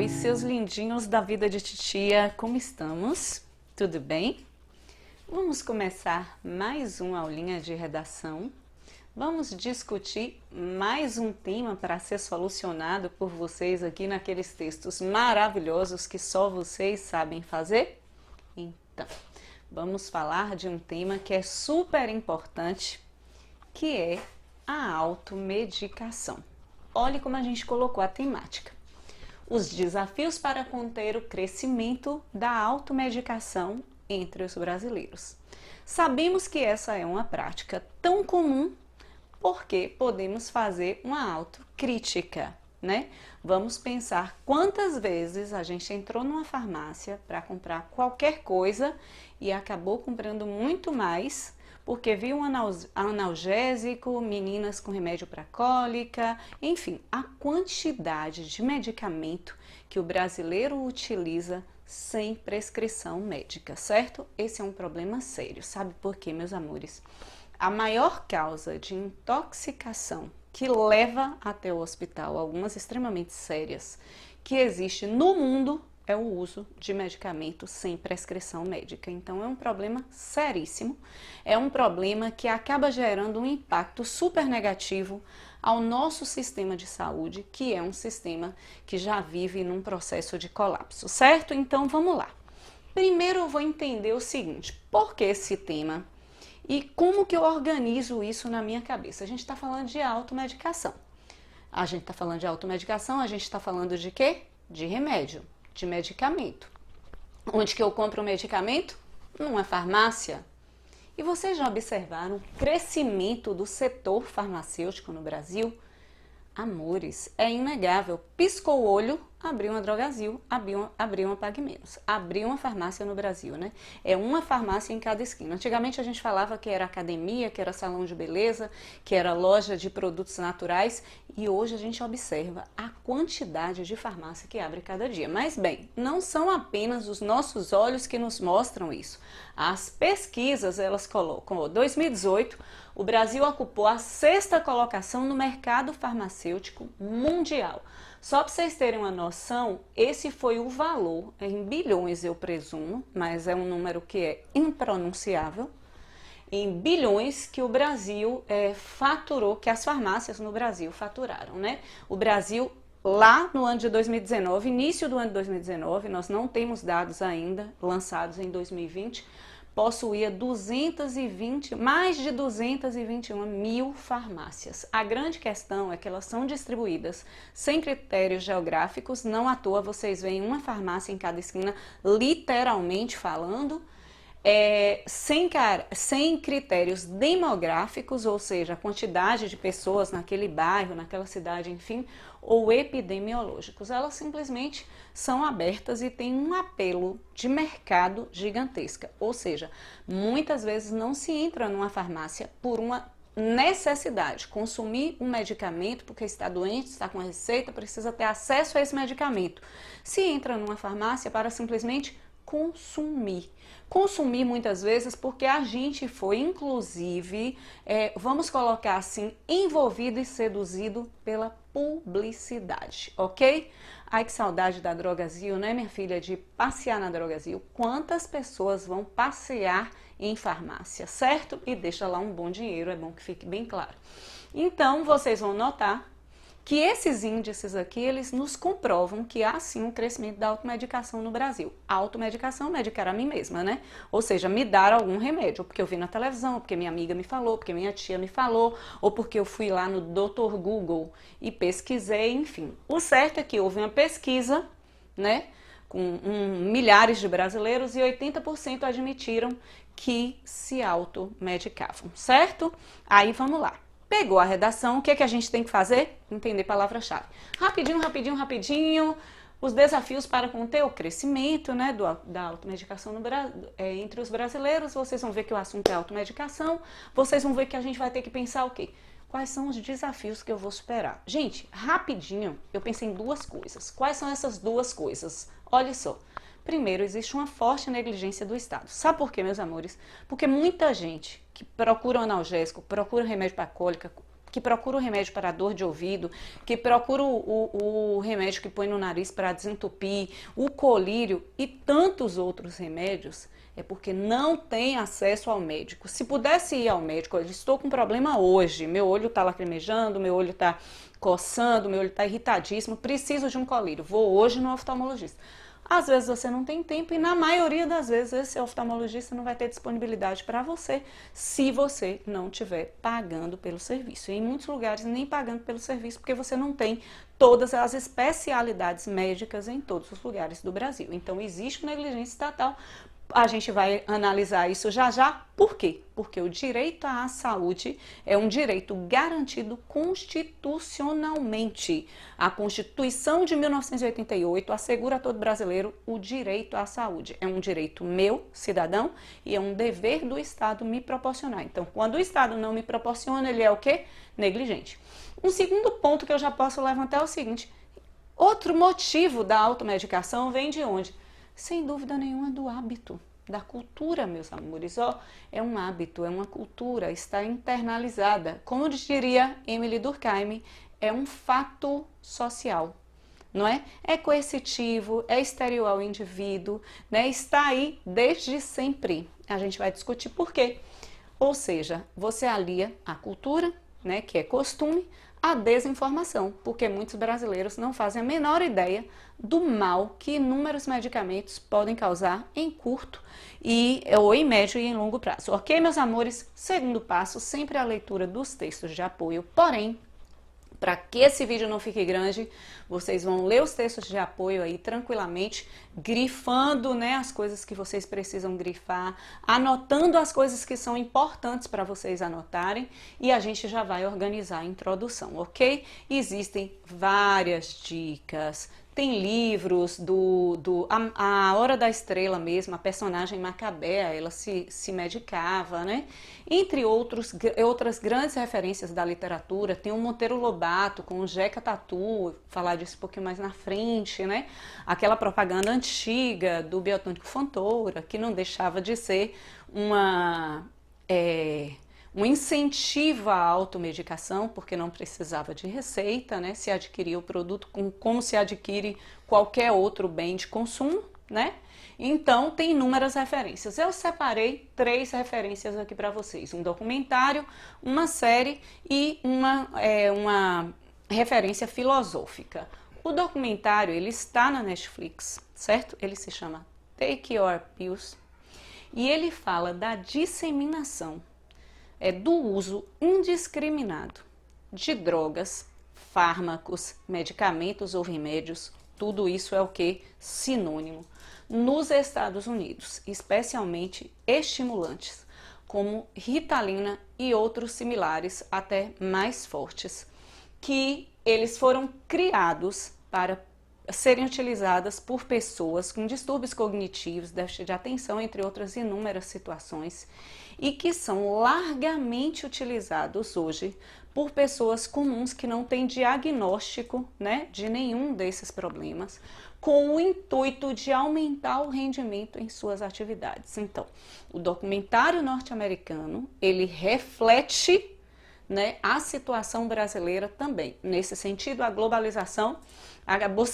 Oi, seus lindinhos da vida de titia, como estamos? Tudo bem? Vamos começar mais uma aulinha de redação. Vamos discutir mais um tema para ser solucionado por vocês aqui naqueles textos maravilhosos que só vocês sabem fazer? Então, vamos falar de um tema que é super importante, que é a automedicação. Olhe como a gente colocou a temática. Os desafios para conter o crescimento da automedicação entre os brasileiros. Sabemos que essa é uma prática tão comum porque podemos fazer uma autocrítica, né? Vamos pensar quantas vezes a gente entrou numa farmácia para comprar qualquer coisa e acabou comprando muito mais porque viu um analgésico, meninas com remédio para cólica, enfim, a quantidade de medicamento que o brasileiro utiliza sem prescrição médica, certo? Esse é um problema sério, sabe por quê, meus amores? A maior causa de intoxicação que leva até o hospital, algumas extremamente sérias, que existe no mundo é o uso de medicamentos sem prescrição médica. Então é um problema seríssimo, é um problema que acaba gerando um impacto super negativo ao nosso sistema de saúde, que é um sistema que já vive num processo de colapso, certo? Então vamos lá. Primeiro eu vou entender o seguinte, por que esse tema e como que eu organizo isso na minha cabeça? A gente está falando de automedicação. A gente está falando de automedicação, a gente está falando de quê? De remédio, de medicamento. Onde que eu compro o medicamento? Numa farmácia. E vocês já observaram o crescimento do setor farmacêutico no Brasil? Amores, é inegável. Piscou o olho, abriu uma Drogasil, abriu uma Pague Menos. Abriu uma farmácia no Brasil, né? É uma farmácia em cada esquina. Antigamente a gente falava que era academia, que era salão de beleza, que era loja de produtos naturais. E hoje a gente observa a quantidade de farmácia que abre cada dia. Mas bem, não são apenas os nossos olhos que nos mostram isso. As pesquisas, elas colocam, 2018, o Brasil ocupou a 6ª colocação no mercado farmacêutico mundial. Só para vocês terem uma noção, esse foi o valor, em bilhões eu presumo, mas é um número que é impronunciável, em bilhões que o Brasil faturou, que as farmácias no Brasil faturaram, né? O Brasil, lá no ano de 2019, início do ano de 2019, nós não temos dados ainda lançados em 2020, possuía mais de 221 mil farmácias. A grande questão é que elas são distribuídas sem critérios geográficos, não à toa vocês veem uma farmácia em cada esquina, literalmente falando, sem critérios demográficos, ou seja, a quantidade de pessoas naquele bairro, naquela cidade, enfim, ou epidemiológicos. Elas simplesmente são abertas e têm um apelo de mercado gigantesca. Ou seja, muitas vezes não se entra numa farmácia por uma necessidade, consumir um medicamento porque está doente, está com a receita, precisa ter acesso a esse medicamento. Se entra numa farmácia para simplesmente consumir. Consumir muitas vezes porque a gente foi, inclusive, vamos colocar assim, envolvido e seduzido pela publicidade, ok? Ai, que saudade da Drogasil, né, minha filha, de passear na Drogasil. Quantas pessoas vão passear em farmácia, certo? E deixa lá um bom dinheiro, é bom que fique bem claro. Então, vocês vão notar que esses índices aqui, eles nos comprovam que há sim um crescimento da automedicação no Brasil. A automedicação, medicar a mim mesma, né? Ou seja, me dar algum remédio, ou porque eu vi na televisão, ou porque minha amiga me falou, porque minha tia me falou, ou porque eu fui lá no Dr. Google e pesquisei, enfim. O certo é que houve uma pesquisa, né, com milhares de brasileiros e 80% admitiram que se automedicavam, certo? Aí vamos lá. Pegou a redação, o que é que a gente tem que fazer? Entender palavra-chave. Rapidinho, os desafios para conter o crescimento, né, da automedicação entre os brasileiros. Vocês vão ver que o assunto é automedicação, vocês vão ver que a gente vai ter que pensar o quê? Quais são os desafios que eu vou superar? Gente, rapidinho, eu pensei em duas coisas. Quais são essas duas coisas? Olha só. Primeiro, existe uma forte negligência do Estado. Sabe por quê, meus amores? Porque muita gente que procura um analgésico, procura remédio para cólica, que procura o remédio para dor de ouvido, que procura o remédio que põe no nariz para desentupir, o colírio e tantos outros remédios, é porque não tem acesso ao médico. Se pudesse ir ao médico, eu estou com problema hoje, meu olho está lacrimejando, meu olho está coçando, meu olho está irritadíssimo, preciso de um colírio, vou hoje no oftalmologista. Às vezes você não tem tempo e na maioria das vezes esse oftalmologista não vai ter disponibilidade para você se você não estiver pagando pelo serviço. E em muitos lugares nem pagando pelo serviço porque você não tem todas as especialidades médicas em todos os lugares do Brasil. Então existe negligência estatal. A gente vai analisar isso já já. Por quê? Porque o direito à saúde é um direito garantido constitucionalmente. A Constituição de 1988 assegura a todo brasileiro o direito à saúde. É um direito meu, cidadão, e é um dever do Estado me proporcionar. Então, quando o Estado não me proporciona, ele é o quê? Negligente. Um segundo ponto que eu já posso levantar é o seguinte: outro motivo da automedicação vem de onde? Sem dúvida nenhuma do hábito, da cultura, meus amores. É um hábito, é uma cultura, está internalizada. Como diria Emily Durkheim, é um fato social, não é? É coercitivo, é exterior ao indivíduo, né? Está aí desde sempre. A gente vai discutir por quê. Ou seja, você alia a cultura, né, que é costume, a desinformação, porque muitos brasileiros não fazem a menor ideia do mal que inúmeros medicamentos podem causar em curto ou em médio e em longo prazo. Ok, meus amores? Segundo passo, sempre a leitura dos textos de apoio, porém, para que esse vídeo não fique grande, vocês vão ler os textos de apoio aí tranquilamente, grifando, né, as coisas que vocês precisam grifar, anotando as coisas que são importantes para vocês anotarem e a gente já vai organizar a introdução, ok? Existem várias dicas. Tem livros a Hora da Estrela mesmo, a personagem Macabea, ela se medicava, né? Entre outras grandes referências da literatura, tem o Monteiro Lobato com o Jeca Tatu, falar disso um pouquinho mais na frente, né? Aquela propaganda antiga do Biotônico Fontoura, que não deixava de ser um incentivo à automedicação, porque não precisava de receita, né? Se adquiria o produto como se adquire qualquer outro bem de consumo, né? Então, tem inúmeras referências. Eu separei 3 referências aqui para vocês. Um documentário, uma série e uma referência filosófica. O documentário, ele está na Netflix, certo? Ele se chama Take Your Pills e ele fala da disseminação do uso indiscriminado de drogas, fármacos, medicamentos ou remédios, tudo isso é o que? Sinônimo. Nos Estados Unidos, especialmente estimulantes, como Ritalina e outros similares, até mais fortes, que eles foram criados para serem utilizadas por pessoas com distúrbios cognitivos, déficit de atenção, entre outras inúmeras situações, e que são largamente utilizados hoje por pessoas comuns que não têm diagnóstico, né, de nenhum desses problemas, com o intuito de aumentar o rendimento em suas atividades. Então, o documentário norte-americano, ele reflete, né, a situação brasileira também. Nesse sentido, a globalização acabou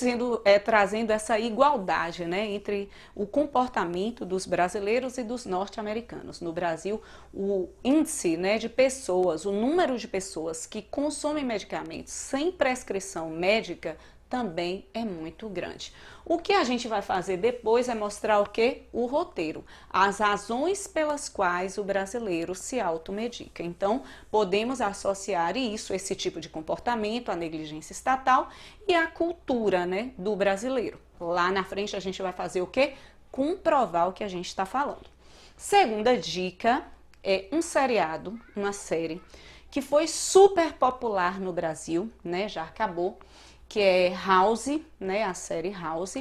trazendo essa igualdade, né, entre o comportamento dos brasileiros e dos norte-americanos. No Brasil, o índice, né, de pessoas, o número de pessoas que consomem medicamentos sem prescrição médica também é muito grande. O que a gente vai fazer depois é mostrar o quê? O roteiro, as razões pelas quais o brasileiro se automedica. Então, podemos associar isso, esse tipo de comportamento, à negligência estatal e à cultura, né, do brasileiro. Lá na frente a gente vai fazer o quê? Comprovar o que a gente está falando. Segunda dica é um seriado, uma série que foi super popular no Brasil, né, já acabou, que é House, né, a série House.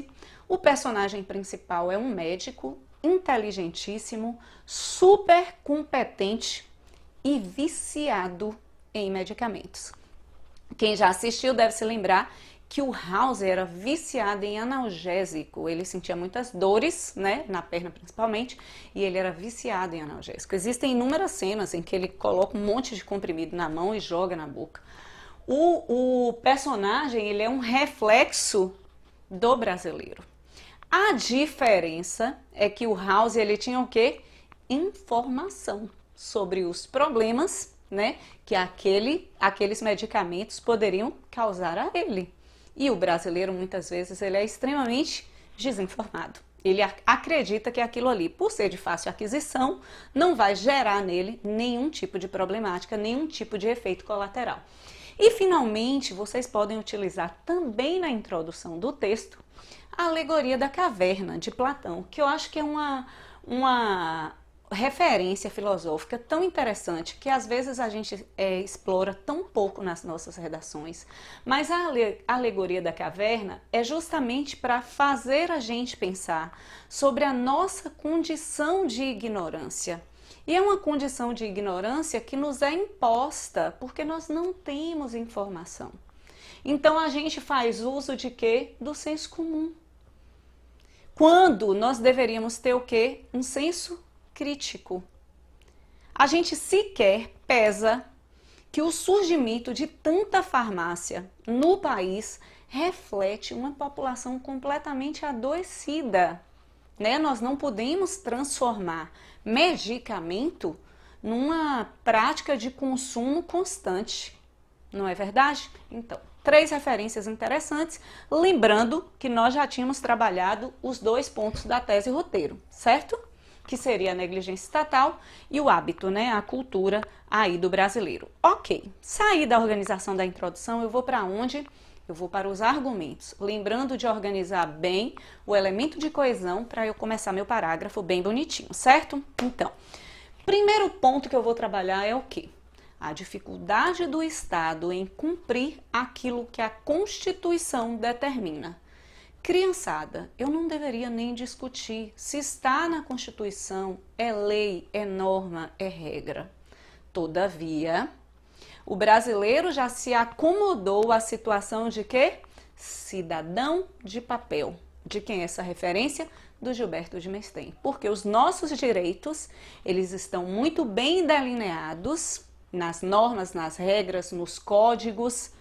O personagem principal é um médico inteligentíssimo, super competente e viciado em medicamentos. Quem já assistiu deve se lembrar que o House era viciado em analgésico. Ele sentia muitas dores, né, na perna principalmente, e ele era viciado em analgésico. Existem inúmeras cenas em que ele coloca um monte de comprimido na mão e joga na boca. O personagem, ele é um reflexo do brasileiro. A diferença é que o House, ele tinha o quê? Informação sobre os problemas, né, que aqueles medicamentos poderiam causar a ele. E o brasileiro, muitas vezes, ele é extremamente desinformado. Ele acredita que aquilo ali, por ser de fácil aquisição, não vai gerar nele nenhum tipo de problemática, nenhum tipo de efeito colateral. E, finalmente, vocês podem utilizar também na introdução do texto a alegoria da caverna de Platão, que eu acho que é uma referência filosófica tão interessante que às vezes a gente explora tão pouco nas nossas redações. Mas a alegoria da caverna é justamente para fazer a gente pensar sobre a nossa condição de ignorância. E é uma condição de ignorância que nos é imposta porque nós não temos informação. Então a gente faz uso de quê? Do senso comum. Quando nós deveríamos ter o quê? Um senso crítico. A gente sequer pesa que o surgimento de tanta farmácia no país reflete uma população completamente adoecida, né? Nós não podemos transformar medicamento numa prática de consumo constante, não é verdade? Então, 3 referências interessantes, lembrando que nós já tínhamos trabalhado os 2 pontos da tese roteiro, certo? Que seria a negligência estatal e o hábito, né? A cultura aí do brasileiro. Ok, saí da organização da introdução, eu vou para onde? Eu vou para os argumentos, lembrando de organizar bem o elemento de coesão para eu começar meu parágrafo bem bonitinho, certo? Então, primeiro ponto que eu vou trabalhar é o quê? A dificuldade do Estado em cumprir aquilo que a Constituição determina. Criançada, eu não deveria nem discutir se está na Constituição, é lei, é norma, é regra. Todavia, o brasileiro já se acomodou à situação de quê? Cidadão de papel. De quem é essa referência? Do Gilberto de Mestém. Porque os nossos direitos, eles estão muito bem delineados nas normas, nas regras, nos códigos,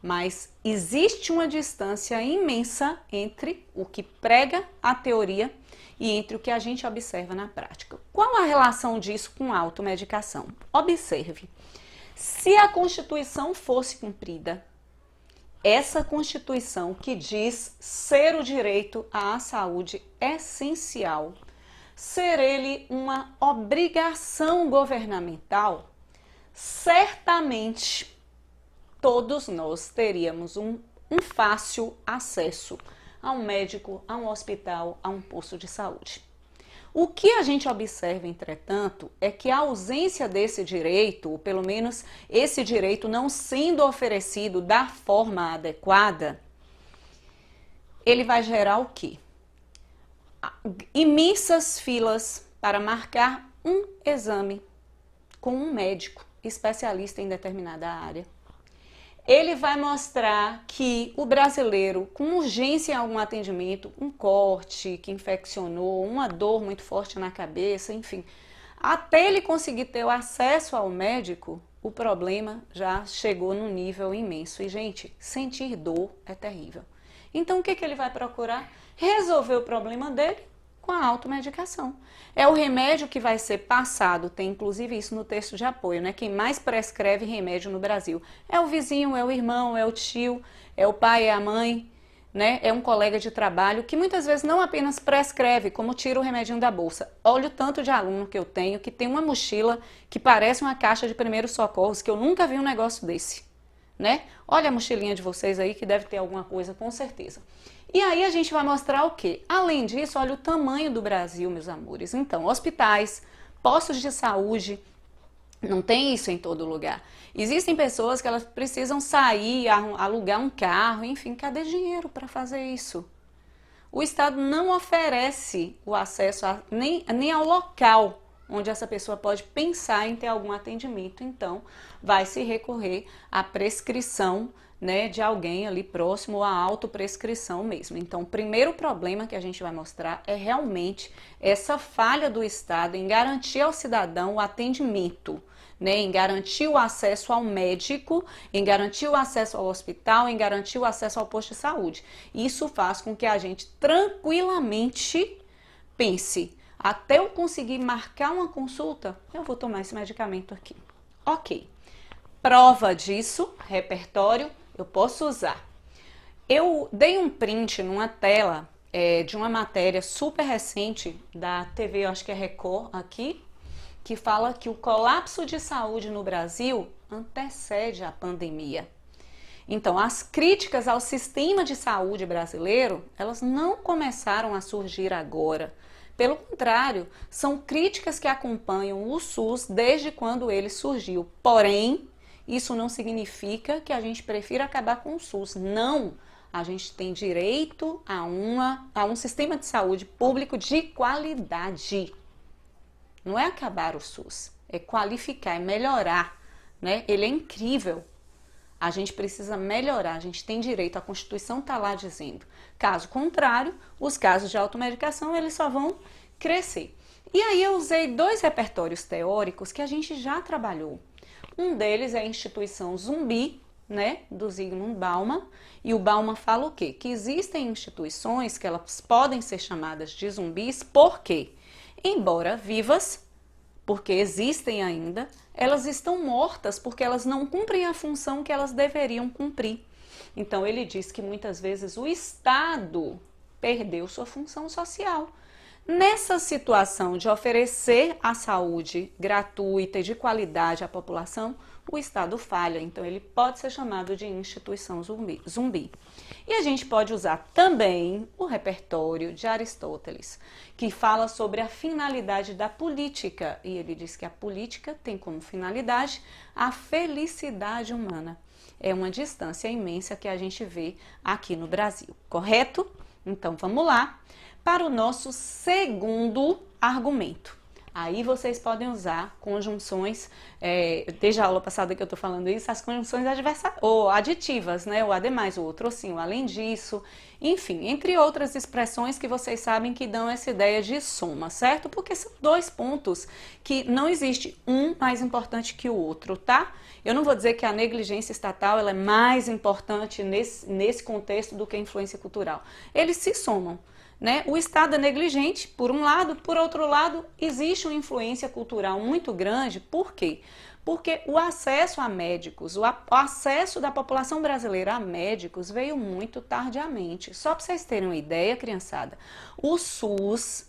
mas existe uma distância imensa entre o que prega a teoria e entre o que a gente observa na prática. Qual a relação disso com a automedicação? Observe. Se a Constituição fosse cumprida, essa Constituição que diz ser o direito à saúde essencial, ser ele uma obrigação governamental, certamente todos nós teríamos um fácil acesso a um médico, a um hospital, a um posto de saúde. O que a gente observa, entretanto, é que a ausência desse direito, ou pelo menos esse direito não sendo oferecido da forma adequada, ele vai gerar o quê? Imensas filas para marcar um exame com um médico especialista em determinada área. Ele vai mostrar que o brasileiro, com urgência em algum atendimento, um corte que infeccionou, uma dor muito forte na cabeça, enfim, até ele conseguir ter o acesso ao médico, o problema já chegou num nível imenso. E, gente, sentir dor é terrível. Então, o que ele vai procurar? Resolver o problema dele com a automedicação. É o remédio que vai ser passado, tem inclusive isso no texto de apoio, né? Quem mais prescreve remédio no Brasil é o vizinho, é o irmão, é o tio, é o pai, é a mãe, né? É um colega de trabalho que muitas vezes não apenas prescreve, como tira o remedinho da bolsa. Olha o tanto de aluno que eu tenho que tem uma mochila que parece uma caixa de primeiros socorros, que eu nunca vi um negócio desse, né? Olha a mochilinha de vocês aí que deve ter alguma coisa com certeza. E aí a gente vai mostrar o quê? Além disso, olha o tamanho do Brasil, meus amores. Então, hospitais, postos de saúde, não tem isso em todo lugar. Existem pessoas que elas precisam sair, alugar um carro, enfim, cadê dinheiro para fazer isso? O Estado não oferece o acesso nem ao local onde essa pessoa pode pensar em ter algum atendimento. Então, vai se recorrer à prescrição né, de alguém ali próximo à autoprescrição mesmo. Então, o primeiro problema que a gente vai mostrar é realmente essa falha do Estado em garantir ao cidadão o atendimento, né, em garantir o acesso ao médico, em garantir o acesso ao hospital, em garantir o acesso ao posto de saúde. Isso faz com que a gente tranquilamente pense, até eu conseguir marcar uma consulta, eu vou tomar esse medicamento aqui. Ok. Prova disso, repertório, eu posso usar. Eu dei um print numa tela de uma matéria super recente da TV, eu acho que é Record aqui, que fala que o colapso de saúde no Brasil antecede a pandemia. Então, as críticas ao sistema de saúde brasileiro, elas não começaram a surgir agora. Pelo contrário, são críticas que acompanham o SUS desde quando ele surgiu. Porém, isso não significa que a gente prefira acabar com o SUS. Não! A gente tem direito a um sistema de saúde público de qualidade. Não é acabar o SUS, é qualificar, é melhorar, né? Ele é incrível. A gente precisa melhorar, a gente tem direito, a Constituição está lá dizendo. Caso contrário, os casos de automedicação, eles só vão crescer. E aí eu usei 2 repertórios teóricos que a gente já trabalhou. Um deles é a instituição zumbi, né, do Zygmunt Bauman, e o Bauman fala o quê? Que existem instituições que elas podem ser chamadas de zumbis, por quê? Embora vivas, porque existem ainda, elas estão mortas porque elas não cumprem a função que elas deveriam cumprir. Então ele diz que muitas vezes o Estado perdeu sua função social. Nessa situação de oferecer a saúde gratuita e de qualidade à população, o Estado falha, então ele pode ser chamado de instituição zumbi. E a gente pode usar também o repertório de Aristóteles, que fala sobre a finalidade da política, e ele diz que a política tem como finalidade a felicidade humana. É uma distância imensa que a gente vê aqui no Brasil, correto? Então vamos lá para o nosso segundo argumento. Aí vocês podem usar conjunções, desde a aula passada que eu estou falando isso, as conjunções ou aditivas, né? O ademais, o outro sim, o além disso, enfim, entre outras expressões que vocês sabem que dão essa ideia de soma, certo? Porque são 2 pontos que não existe um mais importante que o outro, tá? Eu não vou dizer que a negligência estatal ela é mais importante nesse contexto do que a influência cultural. Eles se somam. Né? O Estado é negligente, por um lado, por outro lado, existe uma influência cultural muito grande. Por quê? Porque o acesso a médicos, o acesso da população brasileira a médicos veio muito tardiamente. Só para vocês terem uma ideia, criançada, o SUS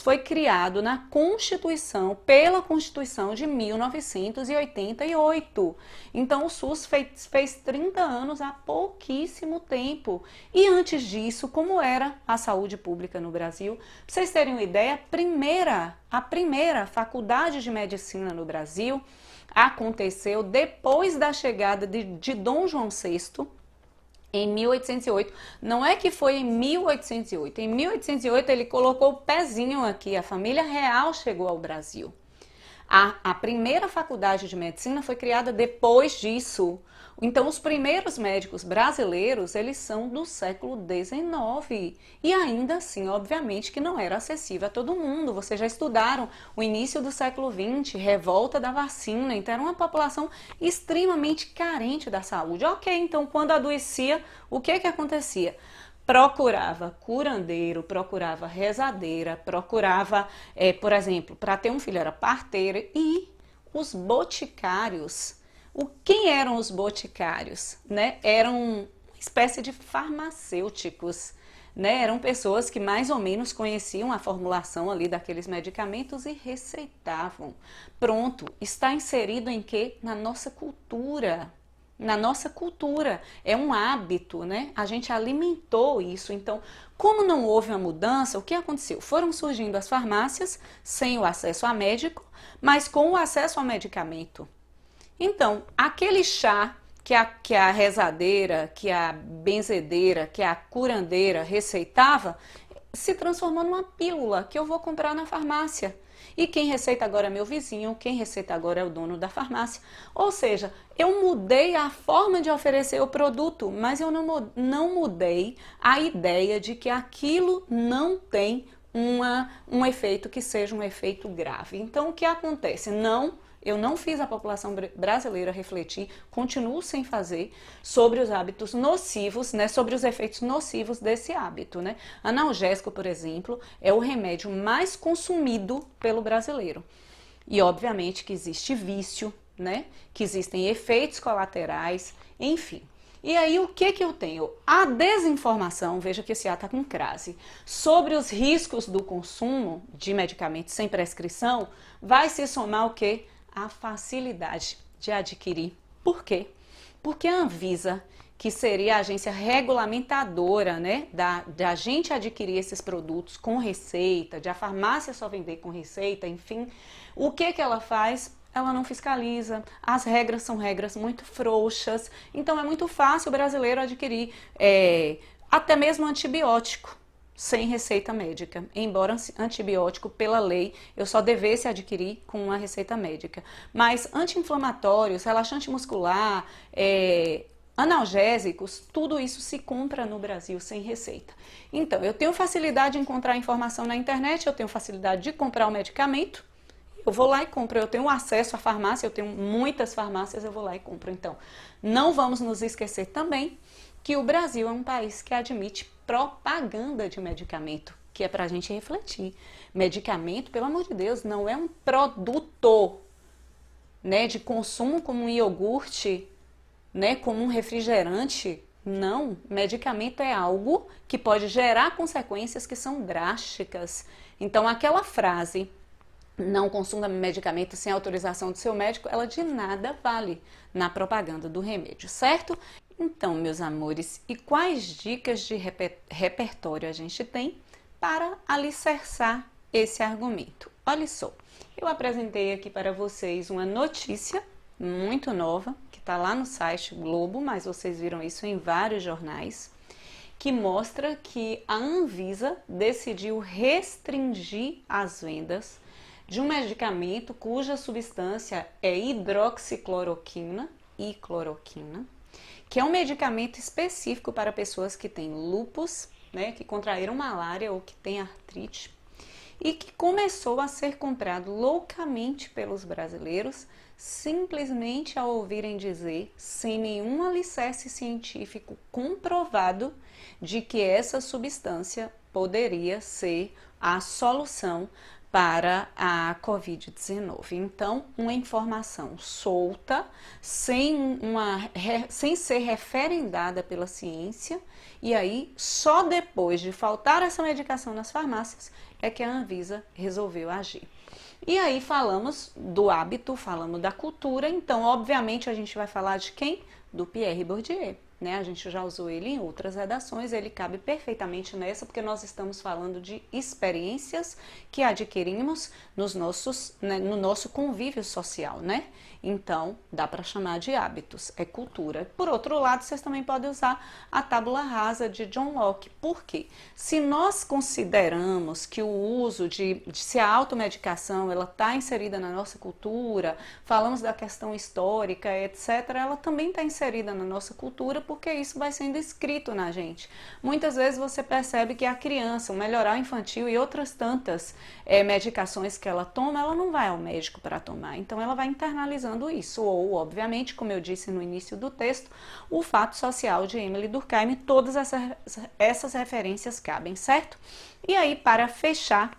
foi criado na Constituição, pela Constituição de 1988. Então, o SUS fez 30 anos há pouquíssimo tempo. E antes disso, como era a saúde pública no Brasil? Para vocês terem uma ideia, a primeira faculdade de medicina no Brasil aconteceu depois da chegada de Dom João VI, em 1808, não é que foi em 1808, em 1808 ele colocou o pezinho aqui, a família real chegou ao Brasil. A primeira faculdade de medicina foi criada depois disso. Então, os primeiros médicos brasileiros, eles são do século XIX. E ainda assim, obviamente, que não era acessível a todo mundo. Vocês já estudaram o início do século XX, revolta da vacina. Então, era uma população extremamente carente da saúde. Ok, então, quando adoecia, o que acontecia? Procurava curandeiro, procurava rezadeira, procurava, por exemplo, para ter um filho era parteira e os boticários. Quem eram os boticários? Né? Eram uma espécie de farmacêuticos, né? Eram pessoas que mais ou menos conheciam a formulação ali daqueles medicamentos e receitavam. Pronto, está inserido em quê? Na nossa cultura. Na nossa cultura, é um hábito, né? A gente alimentou isso. Então, como não houve uma mudança, o que aconteceu? Foram surgindo as farmácias sem o acesso a médico, mas com o acesso ao medicamento. Então, aquele chá que a rezadeira, que a benzedeira, que a curandeira receitava, se transformou numa pílula que eu vou comprar na farmácia. E quem receita agora é meu vizinho, quem receita agora é o dono da farmácia. Ou seja, eu mudei a forma de oferecer o produto, mas eu não mudei a ideia de que aquilo não tem um efeito que seja um efeito grave. Então, o que acontece? Eu não fiz a população brasileira refletir, continuo sem fazer, sobre os hábitos nocivos, né, sobre os efeitos nocivos desse hábito, né? Analgésico, por exemplo, é o remédio mais consumido pelo brasileiro. E obviamente que existe vício, né? Que existem efeitos colaterais, enfim. E aí o que eu tenho? A desinformação, veja que esse A está com crase, sobre os riscos do consumo de medicamentos sem prescrição, vai se somar o quê? A facilidade de adquirir. Por quê? Porque a Anvisa, que seria a agência regulamentadora, né, da gente adquirir esses produtos com receita, de a farmácia só vender com receita, enfim, o que ela faz? Ela não fiscaliza, as regras são regras muito frouxas, então é muito fácil o brasileiro adquirir até mesmo antibiótico sem receita médica, embora antibiótico, pela lei, eu só devesse adquirir com uma receita médica. Mas anti-inflamatórios, relaxante muscular, analgésicos, tudo isso se compra no Brasil sem receita. Então, eu tenho facilidade de encontrar informação na internet, eu tenho facilidade de comprar o medicamento, eu vou lá e compro, eu tenho acesso à farmácia, eu tenho muitas farmácias, eu vou lá e compro. Então, não vamos nos esquecer também que o Brasil é um país que admite propaganda de medicamento, que é para a gente refletir. Medicamento, pelo amor de Deus, não é um produto, né, de consumo como um iogurte, né, como um refrigerante. Não, medicamento é algo que pode gerar consequências que são drásticas. Então, aquela frase, não consuma medicamento sem autorização do seu médico, ela de nada vale na propaganda do remédio, certo? Então, meus amores, e quais dicas de repertório a gente tem para alicerçar esse argumento? Olha só, eu apresentei aqui para vocês uma notícia muito nova, que está lá no site Globo, mas vocês viram isso em vários jornais, que mostra que a Anvisa decidiu restringir as vendas de um medicamento cuja substância é hidroxicloroquina, que é um medicamento específico para pessoas que têm lúpus, né, que contraíram malária ou que têm artrite, e que começou a ser comprado loucamente pelos brasileiros, simplesmente ao ouvirem dizer, sem nenhum alicerce científico comprovado, de que essa substância poderia ser a solução para a Covid-19. Então, uma informação solta, sem ser referendada pela ciência, e aí só depois de faltar essa medicação nas farmácias é que a Anvisa resolveu agir. E aí falamos do hábito, falamos da cultura, então obviamente a gente vai falar de quem? Do Pierre Bourdieu. Né? A gente já usou ele em outras redações, ele cabe perfeitamente nessa, porque nós estamos falando de experiências que adquirimos no nosso convívio social, né? Então, dá para chamar de hábitos, é cultura. Por outro lado, vocês também podem usar a tábula rasa de John Locke. Por quê? Se nós consideramos que o uso se a automedicação ela está inserida na nossa cultura, falamos da questão histórica, etc., ela também está inserida na nossa cultura, porque isso vai sendo escrito na gente. Muitas vezes você percebe que a criança, o melhoral infantil e outras tantas medicações que ela toma, ela não vai ao médico para tomar, então ela vai internalizando isso, ou obviamente, como eu disse no início do texto, o fato social de Emily Durkheim, todas essas referências cabem, certo? E aí, para fechar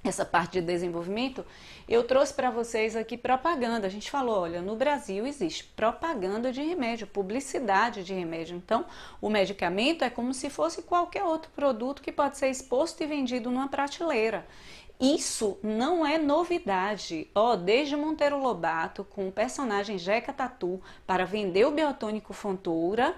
essa parte de desenvolvimento, eu trouxe para vocês aqui propaganda. A gente falou, olha, no Brasil existe propaganda de remédio, publicidade de remédio. Então, o medicamento é como se fosse qualquer outro produto que pode ser exposto e vendido numa prateleira. Isso não é novidade. Desde Monteiro Lobato, com o personagem Jeca Tatu, para vender o biotônico Fontoura,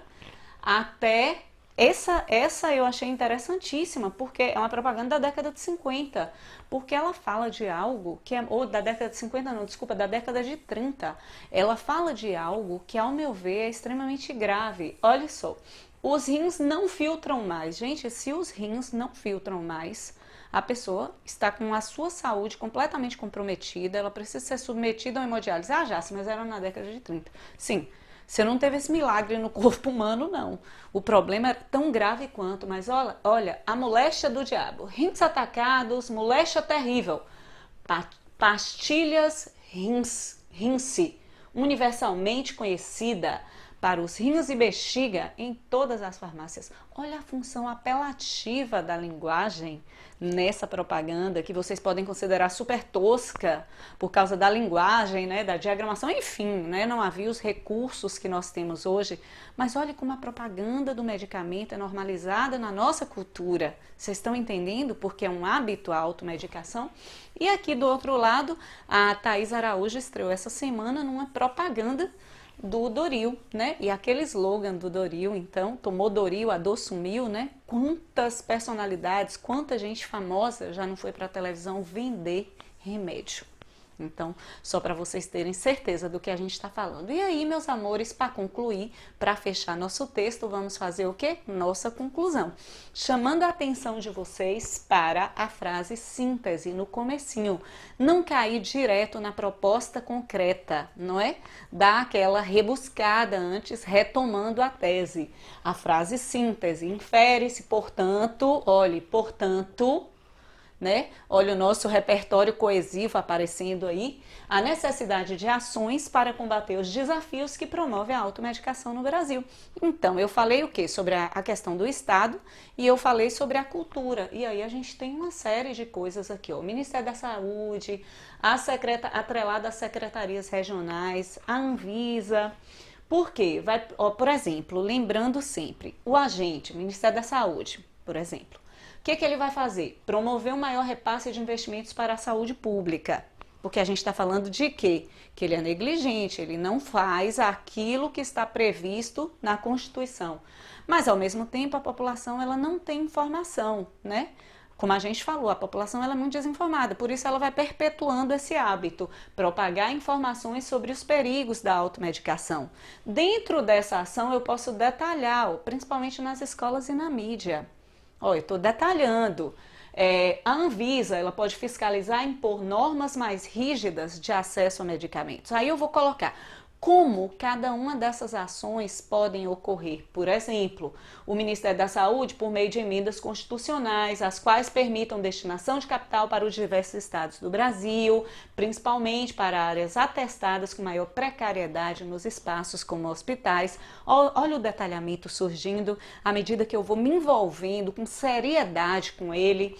até Essa eu achei interessantíssima, porque é uma propaganda da década de 50, porque ela fala de algo que é, ou da década de 50 não, desculpa, da década de 30. Ela fala de algo que, ao meu ver, é extremamente grave. Olha só, os rins não filtram mais. Gente, se os rins não filtram mais, a pessoa está com a sua saúde completamente comprometida, ela precisa ser submetida a uma hemodiálise. Ah, Jace, mas era na década de 30. Sim, você não teve esse milagre no corpo humano, não. O problema é tão grave quanto, mas olha, a moléstia do diabo. Rins atacados, moléstia terrível. Pastilhas Rinse, universalmente conhecida para os rins e bexiga em todas as farmácias. Olha a função apelativa da linguagem nessa propaganda, que vocês podem considerar super tosca por causa da linguagem, né, da diagramação, enfim, né, não havia os recursos que nós temos hoje, mas olha como a propaganda do medicamento é normalizada na nossa cultura. Vocês estão entendendo? Porque é um hábito a automedicação. E aqui do outro lado, a Thaís Araújo estreou essa semana numa propaganda do Doril, né? E aquele slogan do Doril, então, tomou Doril, a dor sumiu, né? Quantas personalidades, quanta gente famosa já não foi para a televisão vender remédio. Então, só para vocês terem certeza do que a gente está falando. E aí, meus amores, para concluir, para fechar nosso texto, vamos fazer o quê? Nossa conclusão. Chamando a atenção de vocês para a frase síntese no comecinho. Não cair direto na proposta concreta, não é? Dar aquela rebuscada antes, retomando a tese. A frase síntese infere-se, portanto, olhe, portanto, né? Olha o nosso repertório coesivo aparecendo aí, a necessidade de ações para combater os desafios que promove a automedicação no Brasil. Então, eu falei o quê? Sobre a questão do Estado e eu falei sobre a cultura. E aí a gente tem uma série de coisas aqui, ó. O Ministério da Saúde, atrelada às secretarias regionais, a Anvisa. Por quê? Por exemplo, lembrando sempre, o agente, Ministério da Saúde, por exemplo, o que ele vai fazer? Promover um maior repasse de investimentos para a saúde pública. Porque a gente está falando de quê? Que ele é negligente, ele não faz aquilo que está previsto na Constituição. Mas, ao mesmo tempo, a população ela não tem informação, né? Como a gente falou, a população ela é muito desinformada, por isso ela vai perpetuando esse hábito, propagar informações sobre os perigos da automedicação. Dentro dessa ação eu posso detalhar, principalmente nas escolas e na mídia. Eu estou detalhando. A Anvisa ela pode fiscalizar e impor normas mais rígidas de acesso a medicamentos. Aí eu vou colocar como cada uma dessas ações podem ocorrer. Por exemplo, o Ministério da Saúde, por meio de emendas constitucionais, as quais permitam destinação de capital para os diversos estados do Brasil, principalmente para áreas atestadas com maior precariedade nos espaços como hospitais. Olha o detalhamento surgindo à medida que eu vou me envolvendo com seriedade com ele.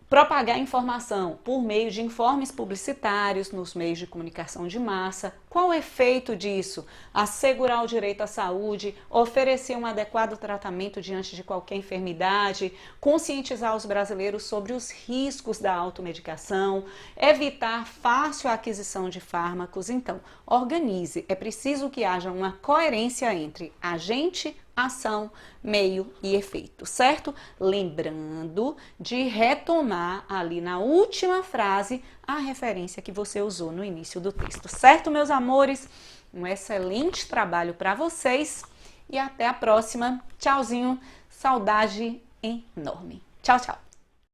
Propagar informação por meio de informes publicitários nos meios de comunicação de massa. Qual o efeito disso? Assegurar o direito à saúde, oferecer um adequado tratamento diante de qualquer enfermidade, conscientizar os brasileiros sobre os riscos da automedicação, evitar fácil aquisição de fármacos. Então, organize. É preciso que haja uma coerência entre agente, ação, meio e efeito, certo? Lembrando de retomar ali na última frase a referência que você usou no início do texto, certo, meus amores? Um excelente trabalho para vocês e até a próxima. Tchauzinho, saudade enorme. Tchau, tchau.